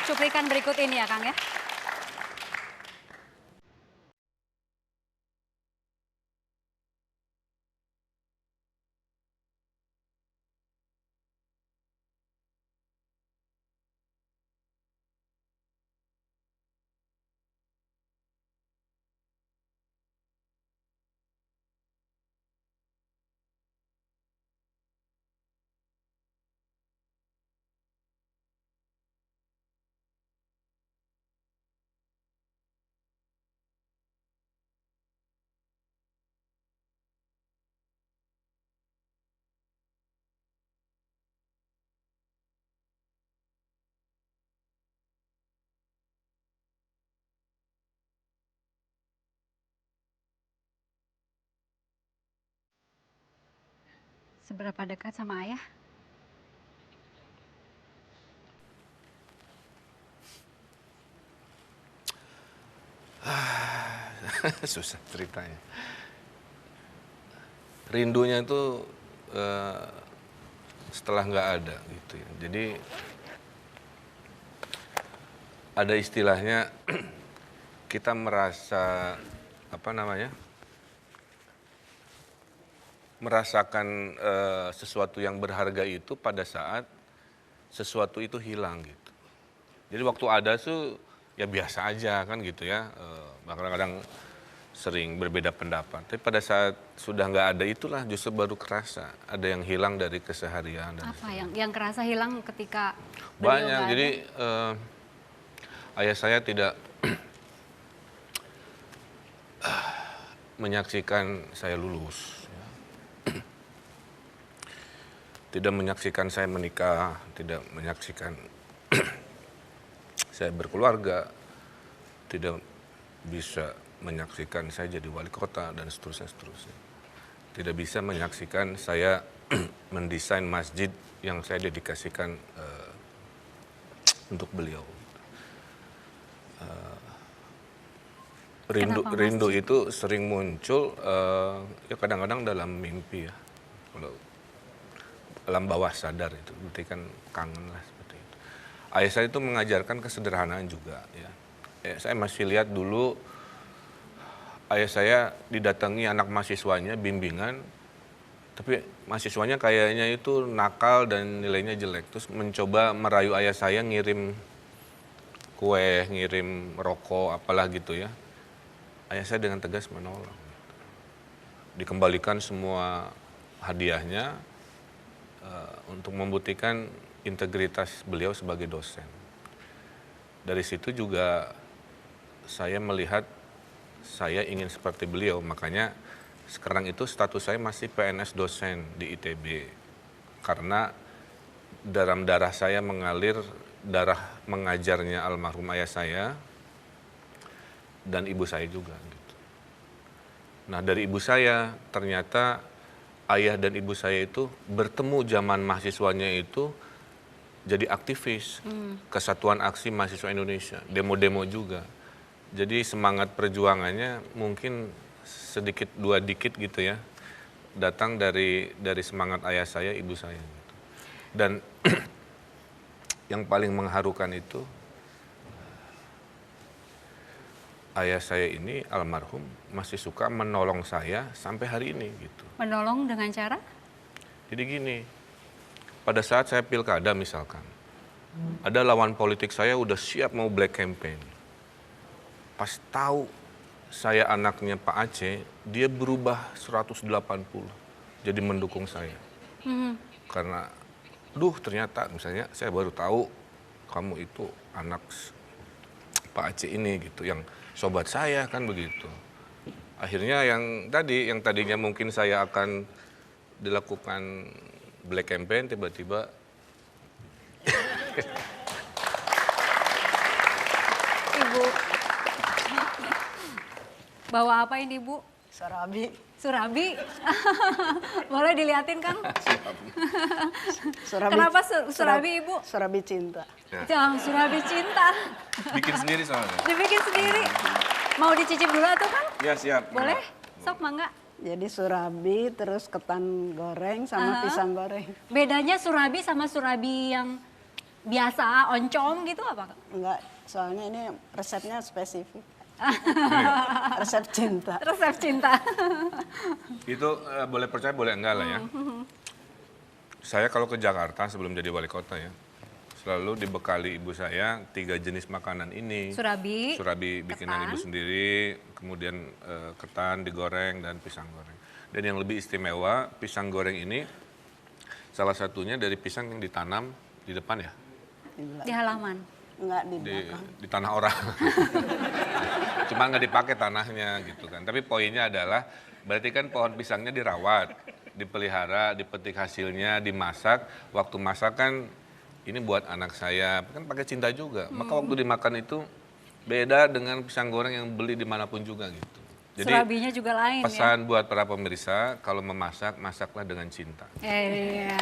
cuplikan berikut ini ya Kang ya. Seberapa dekat sama ayah? Susah ceritanya. Rindunya itu setelah nggak ada gitu ya. Jadi ada istilahnya kita merasa apa namanya? Merasakan sesuatu yang berharga itu pada saat sesuatu itu hilang gitu. Jadi waktu ada tuh ya biasa aja kan gitu ya. Kadang-kadang sering berbeda pendapat. Tapi pada saat sudah nggak ada itulah justru baru kerasa ada yang hilang dari keseharian. Apa yang kerasa hilang ketika beliau Banyak. nggak Jadi ada? ayah saya tidak menyaksikan saya lulus. Tidak menyaksikan saya menikah, tidak menyaksikan saya berkeluarga, tidak bisa menyaksikan saya jadi wali kota dan seterusnya. Tidak bisa menyaksikan saya mendesain masjid yang saya dedikasikan untuk beliau. Rindu itu sering muncul ya kadang-kadang dalam mimpi ya. Kalau alam bawah sadar itu berarti kan kangen lah seperti itu. Ayah saya itu mengajarkan kesederhanaan juga ya. Saya masih lihat dulu ayah saya didatangi anak mahasiswanya bimbingan, tapi mahasiswanya kayaknya itu nakal dan nilainya jelek. Terus mencoba merayu ayah saya ngirim kue, ngirim rokok, apalah gitu ya. Ayah saya dengan tegas menolak. Dikembalikan semua hadiahnya untuk membuktikan integritas beliau sebagai dosen. Dari situ juga saya melihat saya ingin seperti beliau, makanya sekarang itu status saya masih PNS dosen di ITB. Karena dalam darah saya mengalir darah mengajarnya almarhum ayah saya dan ibu saya juga. Gitu. Nah dari ibu saya ternyata ayah dan ibu saya itu bertemu zaman mahasiswanya itu jadi aktivis Kesatuan Aksi Mahasiswa Indonesia, demo-demo juga. Jadi semangat perjuangannya mungkin sedikit dua dikit gitu ya, datang dari semangat ayah saya, ibu saya. Gitu. Dan yang paling mengharukan itu ayah saya ini almarhum masih suka menolong saya sampai hari ini gitu. Menolong dengan cara? Jadi gini, pada saat saya pilkada misalkan, ada lawan politik saya udah siap mau black campaign. Pas tahu saya anaknya Pak Aceh, dia berubah 180, jadi mendukung saya. Karena, ternyata misalnya saya baru tahu kamu itu anak Pak Aceh ini gitu, yang sobat saya kan begitu. Akhirnya yang tadinya mungkin saya akan dilakukan black campaign, tiba-tiba Ibu. Bawa apa ini Bu? Surabi. Surabi? Boleh dilihatin Kang? Surabi. Kenapa surabi Ibu? Surabi cinta. Jangan surabi cinta. bikin sendiri soalnya. Dibikin sendiri. Mau dicicip dulu atau Kang? Ya siap. Boleh? Sok mangga. Jadi surabi terus ketan goreng sama pisang goreng. Bedanya surabi sama surabi yang biasa oncom gitu apa Kak? Enggak, soalnya ini resepnya spesifik. Resep cinta. Resep cinta. Itu boleh percaya boleh enggak lah ya. Saya kalau ke Jakarta sebelum jadi wali kota ya, selalu dibekali ibu saya 3 jenis makanan ini. Surabi, Bikinan ketan. ibu sendiri, kemudian ketan digoreng dan pisang goreng. Dan yang lebih istimewa, pisang goreng ini salah satunya dari pisang yang ditanam di depan ya, Di halaman. Enggak di di, belakang. di tanah orang. Cuma nggak dipakai tanahnya gitu kan. Tapi poinnya adalah berarti kan pohon pisangnya dirawat, dipelihara, dipetik hasilnya, dimasak. Waktu masak kan ini buat anak saya, kan pakai cinta juga. Maka waktu dimakan itu beda dengan pisang goreng yang beli dimanapun juga gitu. Jadi Surabinya juga lain ya. pesan buat para pemirsa, kalau memasak, masaklah dengan cinta. Iya.